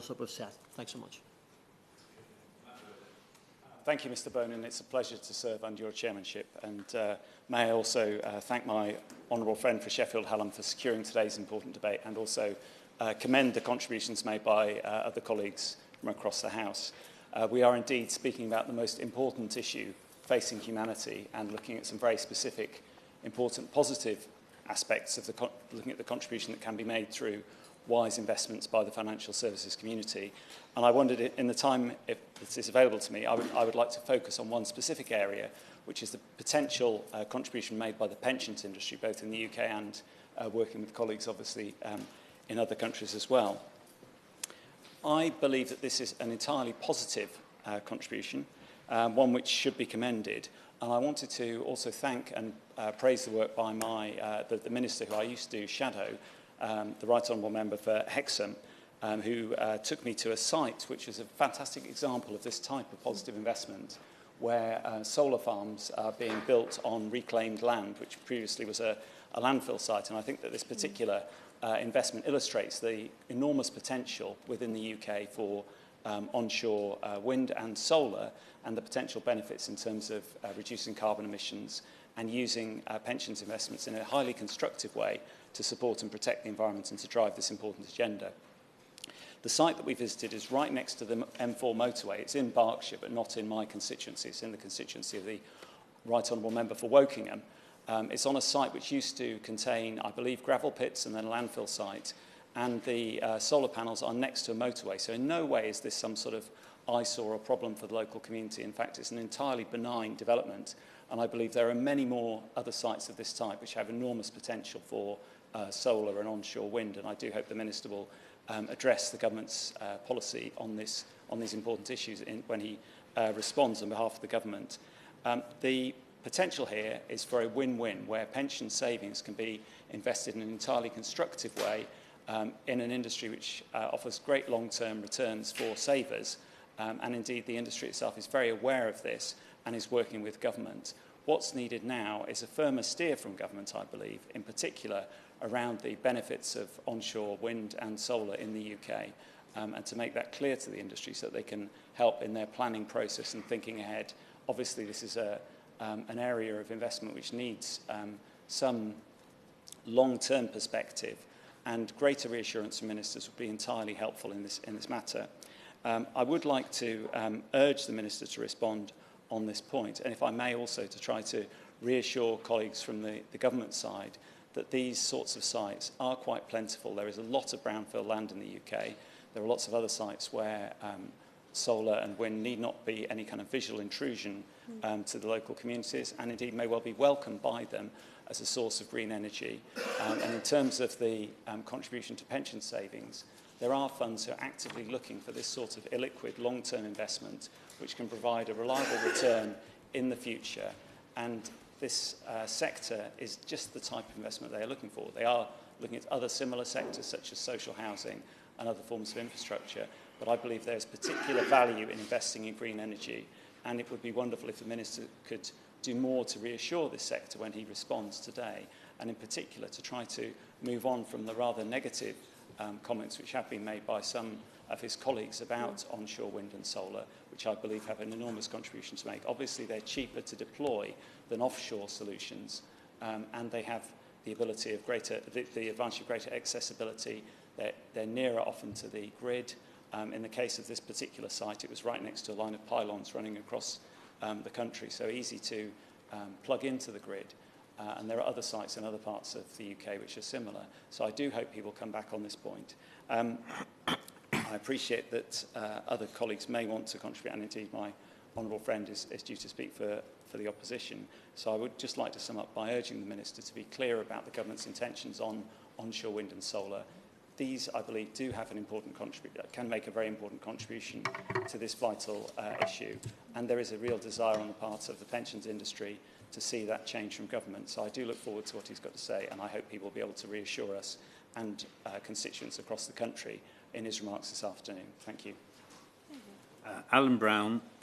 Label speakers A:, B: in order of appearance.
A: goals that we've set. Thanks so much.
B: Thank you, Mr. Bonin. It's a pleasure to serve under your chairmanship. And may I also thank my honourable friend for Sheffield Hallam for securing today's important debate, and also commend the contributions made by other colleagues from across the House. We are indeed speaking about the most important issue facing humanity, and looking at some very specific, important, positive aspects of looking at the contribution that can be made through wise investments by the financial services community. And I wondered, in the time if this is available to me, I would like to focus on one specific area, which is the potential contribution made by the pensions industry, both in the UK and working with colleagues, obviously, in other countries as well. I believe that this is an entirely positive contribution, one which should be commended. And I wanted to also thank and praise the work by the Minister who I used to shadow, the Right Honourable Member for Hexham, who took me to a site which is a fantastic example of this type of positive investment, where solar farms are being built on reclaimed land, which previously was a landfill site. And I think that this particular investment illustrates the enormous potential within the UK for onshore wind and solar, and the potential benefits in terms of reducing carbon emissions and using pensions investments in a highly constructive way to support and protect the environment and to drive this important agenda. The site that we visited is right next to the M4 motorway. It's in Berkshire, but not in my constituency. It's in the constituency of the Right Honourable Member for Wokingham. It's on a site which used to contain, I believe, gravel pits and then a landfill site, and the solar panels are next to a motorway. So in no way is this some sort of eyesore or problem for the local community. In fact, it's an entirely benign development, and I believe there are many more other sites of this type which have enormous potential for solar and onshore wind, and I do hope the Minister will address the government's policy on these important issues when he responds on behalf of the government. The potential here is for a win-win, where pension savings can be invested in an entirely constructive way in an industry which offers great long-term returns for savers, and indeed the industry itself is very aware of this and is working with government. What's needed now is a firmer steer from government, I believe, in particular around the benefits of onshore wind and solar in the UK, and to make that clear to the industry so that they can help in their planning process and thinking ahead. Obviously, this is an area of investment which needs some long-term perspective, and greater reassurance from ministers would be entirely helpful in this matter. I would like to urge the Minister to respond on this point, and if I may also to try to reassure colleagues from the government side that these sorts of sites are quite plentiful. There is a lot of brownfield land in the UK. There are lots of other sites where solar and wind need not be any kind of visual intrusion to the local communities, and indeed may well be welcomed by them as a source of green energy. And in terms of the contribution to pension savings, there are funds who are actively looking for this sort of illiquid long-term investment which can provide a reliable return in the future, and this sector is just the type of investment they are looking for. They are looking at other similar sectors such as social housing and other forms of infrastructure, but I believe there's particular value in investing in green energy, and it would be wonderful if the Minister could do more to reassure this sector when he responds today, and in particular to try to move on from the rather negative comments which have been made by some of his colleagues about onshore wind and solar, which I believe have an enormous contribution to make. Obviously, they're cheaper to deploy than offshore solutions, and they have the ability of the advantage of greater accessibility. They're nearer often to the grid. In the case of this particular site, it was right next to a line of pylons running across the country, so easy to plug into the grid. And there are other sites in other parts of the UK which are similar. So I do hope he will come back on this point. I appreciate that other colleagues may want to contribute, and indeed my honourable friend is due to speak for the opposition. So I would just like to sum up by urging the Minister to be clear about the government's intentions on onshore wind and solar. These, I believe, do have an important can make a very important contribution to this vital issue, and there is a real desire on the part of the pensions industry to see that change from government. So I do look forward to what he's got to say, and I hope he will be able to reassure us and constituents across the country in his remarks this afternoon. Thank you.
C: Alan Brown.